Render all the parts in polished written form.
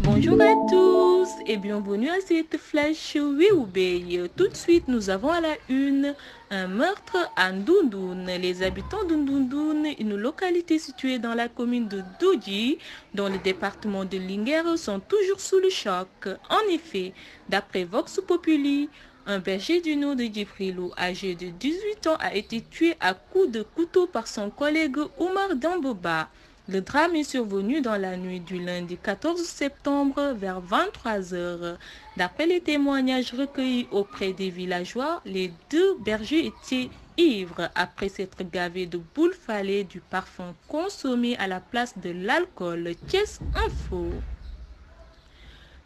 Bonjour à tous et bienvenue à cette flash Wéoubé. Tout de suite, nous avons à la une un meurtre à Ndundoun. Les habitants de Ndundoun, une localité située dans la commune de Doudji, dans le département de Linguère, sont toujours sous le choc. En effet, d'après Vox Populi, un berger du nom de Djifrilou, âgé de 18 ans, a été tué à coups de couteau par son collègue Oumar Damboba. Le drame est survenu dans la nuit du lundi 14 septembre vers 23 heures. D'après les témoignages recueillis auprès des villageois, les deux bergers étaient ivres après s'être gavés de boules falées du parfum consommé à la place de l'alcool. Thiès Info.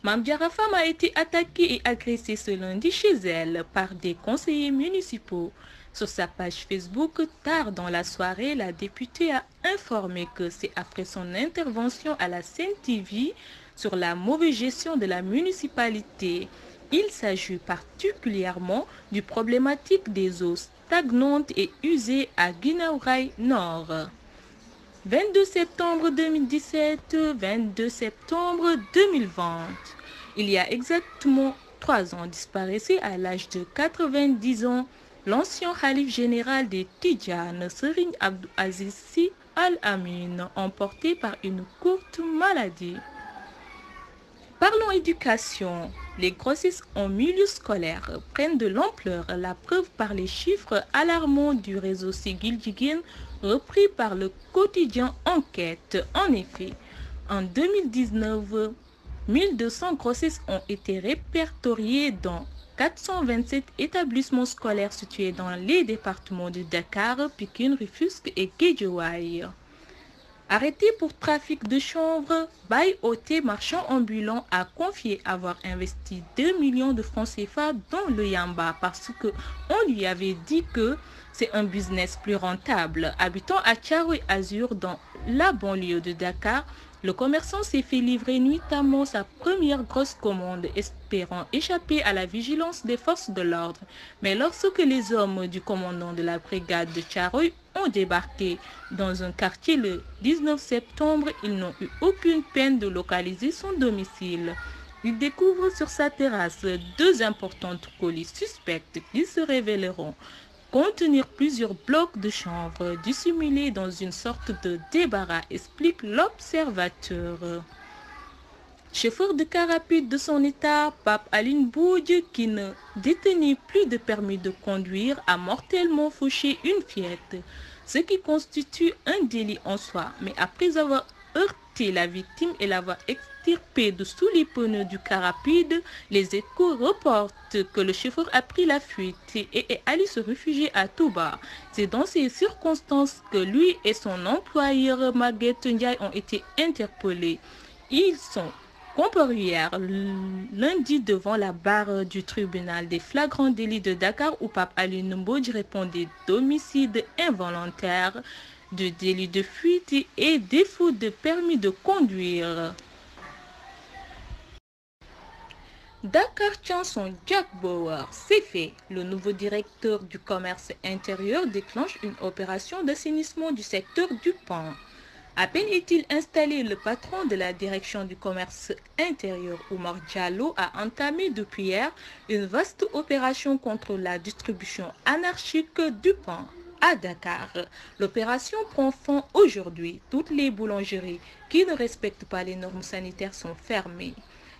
Mamdiara Fam a été attaquée et agressée ce lundi chez elle par des conseillers municipaux. Sur sa page Facebook, tard dans la soirée, la députée a informé que c'est après son intervention à la CNTV sur la mauvaise gestion de la municipalité. Il s'agit particulièrement du problématique des eaux stagnantes et usées à Guinaouraï Nord. 22 septembre 2017, 22 septembre 2020. Il y a exactement 3 ans, disparaissait à l'âge de 90 ans l'ancien Khalif général des Tidjanes, Serigne Abdou Aziz Sy Al-Amin, emporté par une courte maladie. Parlons éducation. Les grossesses en milieu scolaire prennent de l'ampleur, la preuve par les chiffres alarmants du réseau Sigil Jigéen repris par le quotidien Enquête. En effet, en 2019, 1200 grossesses ont été répertoriées dans 427 établissements scolaires situés dans les départements de Dakar, Pikine, Rufisque et Guédiawaye. Arrêté pour trafic de chanvre, Baye Oté, marchand ambulant, a confié avoir investi 2 millions de francs CFA dans le Yamba parce qu'on lui avait dit que c'est un business plus rentable. Habitant à Thiaroye Azur dans la banlieue de Dakar, le commerçant s'est fait livrer nuitamment sa première grosse commande, espérant échapper à la vigilance des forces de l'ordre. Mais lorsque les hommes du commandant de la brigade de Thiaroye ont débarqué dans un quartier le 19 septembre, ils n'ont eu aucune peine de localiser son domicile. Ils découvrent sur sa terrasse 2 importantes colis suspectes qui se révéleront contenir plusieurs blocs de chanvre dissimulés dans une sorte de débarras, explique l'observateur. Chauffeur de car rapide de son état, Pape Aline Boudj, qui ne détenait plus de permis de conduire, a mortellement fauché une fillette, ce qui constitue un délit en soi. Mais après avoir heurté la victime et l'avoir extirpée de sous les pneus du car rapide, les échos reportent que le chauffeur a pris la fuite et est allé se réfugier à Touba. C'est dans ces circonstances que lui et son employeur Maguette Ndiaye ont été interpellés. Ils sont comparus hier lundi devant la barre du tribunal des flagrants délits de Dakar où Pape Aline Mbodj répondait d'homicide involontaire, de délit de fuite et défaut de permis de conduire. Dakar tient son Jack Bauer. C'est fait. Le nouveau directeur du commerce intérieur déclenche une opération d'assainissement du secteur du Pan. À peine est-il installé, le patron de la direction du commerce intérieur, Oumar Diallo, a entamé depuis hier une vaste opération contre la distribution anarchique du pain à Dakar. L'opération prend fin aujourd'hui. Toutes les boulangeries qui ne respectent pas les normes sanitaires sont fermées.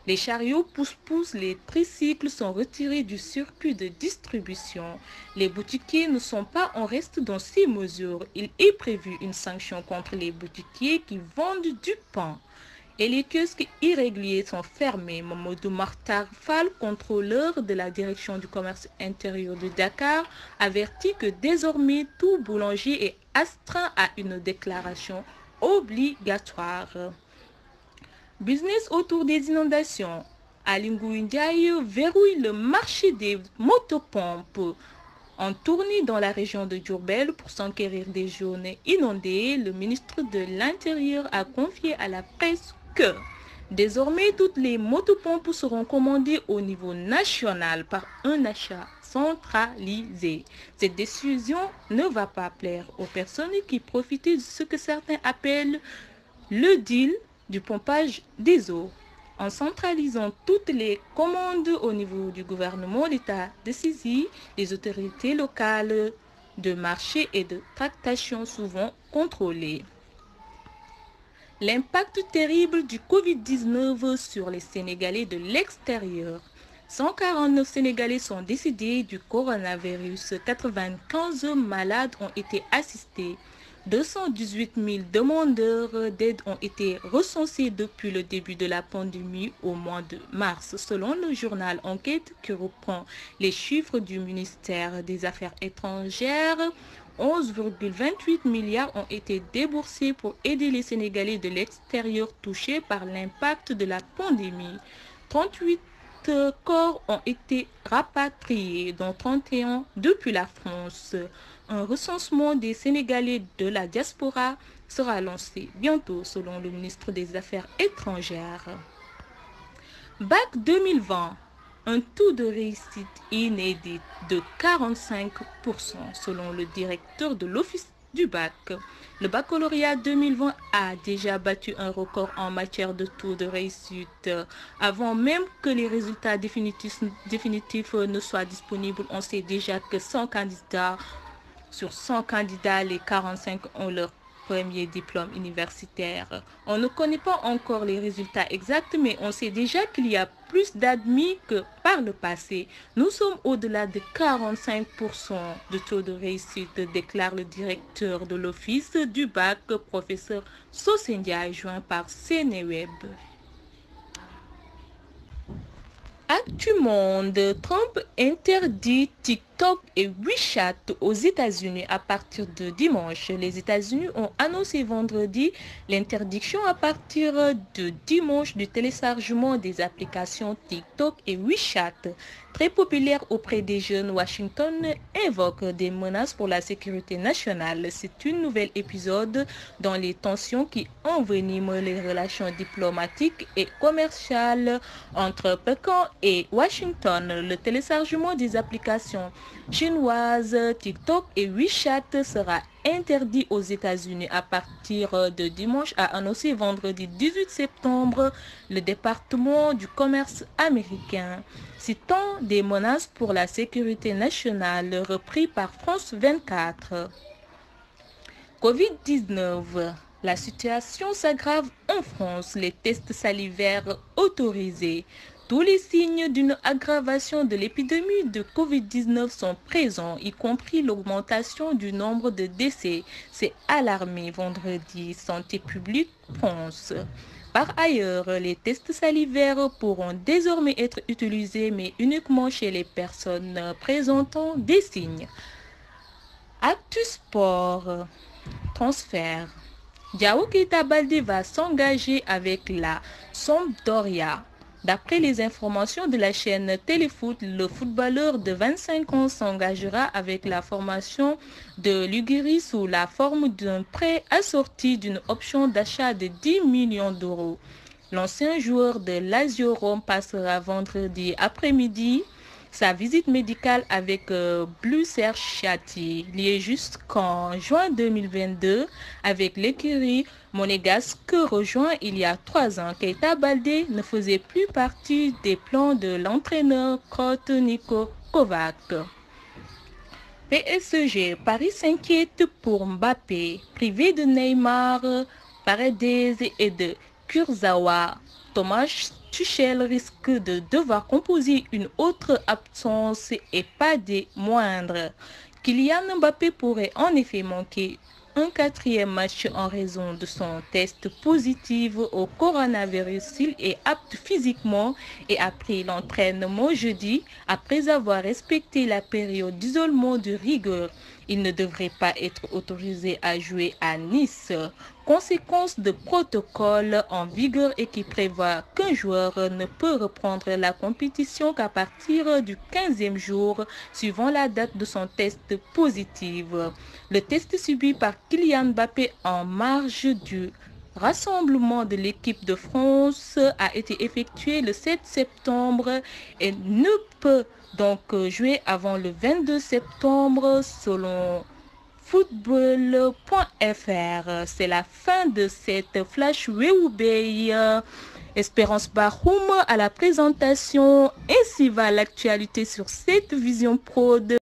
Les chariots pousse-pousse, les tricycles sont retirés du circuit de distribution. Les boutiquiers ne sont pas en reste dans ces mesures. Il est prévu une sanction contre les boutiquiers qui vendent du pain. Et les kiosques irréguliers sont fermés. Mamadou Martar Fall, contrôleur de la direction du commerce intérieur de Dakar, avertit que désormais tout boulanger est astreint à une déclaration obligatoire. Business autour des inondations. Aly Ngouille Ndiaye verrouille le marché des motopompes. En tournée dans la région de Diourbel pour s'enquérir des zones inondées, le ministre de l'Intérieur a confié à la presse que désormais toutes les motopompes seront commandées au niveau national par un achat centralisé. Cette décision ne va pas plaire aux personnes qui profitent de ce que certains appellent le deal du pompage des eaux. En centralisant toutes les commandes au niveau du gouvernement, l'État de saisit les autorités locales de marché et de tractation souvent contrôlées. L'impact terrible du Covid-19 sur les Sénégalais de l'extérieur. 149 Sénégalais sont décédés du coronavirus. 95 malades ont été assistés. 218 000 demandeurs d'aide ont été recensés depuis le début de la pandémie au mois de mars, selon le journal Enquête qui reprend les chiffres du ministère des Affaires étrangères. 11,28 milliards ont été déboursés pour aider les Sénégalais de l'extérieur touchés par l'impact de la pandémie. 38 corps ont été rapatriés, dont 31 depuis la France. Un recensement des Sénégalais de la diaspora sera lancé bientôt, selon le ministre des Affaires étrangères. Bac 2020. Un taux de réussite inédit de 45% selon le directeur de l'Office du bac. Le baccalauréat 2020 a déjà battu un record en matière de taux de réussite. Avant même que les résultats définitifs ne soient disponibles, on sait déjà que 100 candidats sur 100 candidats, les 45 ont leur premier diplôme universitaire. On ne connaît pas encore les résultats exacts, mais on sait déjà qu'il y a plus d'admis que par le passé. Nous sommes au-delà de 45% de taux de réussite, déclare le directeur de l'Office du bac, professeur Sosendia, joint par Sénéweb. Actu Monde, Trump interdit TikTok et WeChat aux États-Unis à partir de dimanche. Les États-Unis ont annoncé vendredi l'interdiction à partir de dimanche du téléchargement des applications TikTok et WeChat. Très populaire auprès des jeunes, Washington invoque des menaces pour la sécurité nationale. C'est un nouvel épisode dans les tensions qui enveniment les relations diplomatiques et commerciales entre Pékin et Washington. Le téléchargement des applications chinoises TikTok et WeChat sera interdit aux États-Unis à partir de dimanche, a annoncé vendredi 18 septembre le département du commerce américain, citant des menaces pour la sécurité nationale, repris par France 24. Covid-19. La situation s'aggrave en France. Les tests salivaires autorisés. Tous les signes d'une aggravation de l'épidémie de Covid-19 sont présents, y compris l'augmentation du nombre de décès. C'est alarmé vendredi. Santé publique France. Par ailleurs, les tests salivaires pourront désormais être utilisés, mais uniquement chez les personnes présentant des signes. Actu Sport. Transfert. Diao Keita Baldé va s'engager avec la Sampdoria. D'après les informations de la chaîne Téléfoot, le footballeur de 25 ans s'engagera avec la formation de l'Uguiri sous la forme d'un prêt assorti d'une option d'achat de 10 millions d'euros. L'ancien joueur de Lazio Rome passera vendredi après-midi sa visite médicale avec Blue Chati, lié jusqu'en juin 2022 avec l'écurie monégasque rejoint il y a 3 ans. Keita Baldé ne faisait plus partie des plans de l'entraîneur croate Niko Kovac. PSG, Paris s'inquiète pour Mbappé, privé de Neymar, Paredes et de Kurzawa. Thomas Tuchel risque de devoir composer une autre absence et pas des moindres. Kylian Mbappé pourrait en effet manquer un 4e match en raison de son test positif au coronavirus. Il est apte physiquement et a pris l'entraînement jeudi après avoir respecté la période d'isolement de rigueur. Il ne devrait pas être autorisé à jouer à Nice. Conséquence de protocole en vigueur et qui prévoit qu'un joueur ne peut reprendre la compétition qu'à partir du 15e jour suivant la date de son test positif. Le test subi par Kylian Mbappé en marge du rassemblement de l'équipe de France a été effectué le 7 septembre et ne peut donc jouer avant le 22 septembre selon football.fr. C'est la fin de cette Flash Wewubey Espérance Bahoum à la présentation. Ainsi va l'actualité sur cette Vision Pro de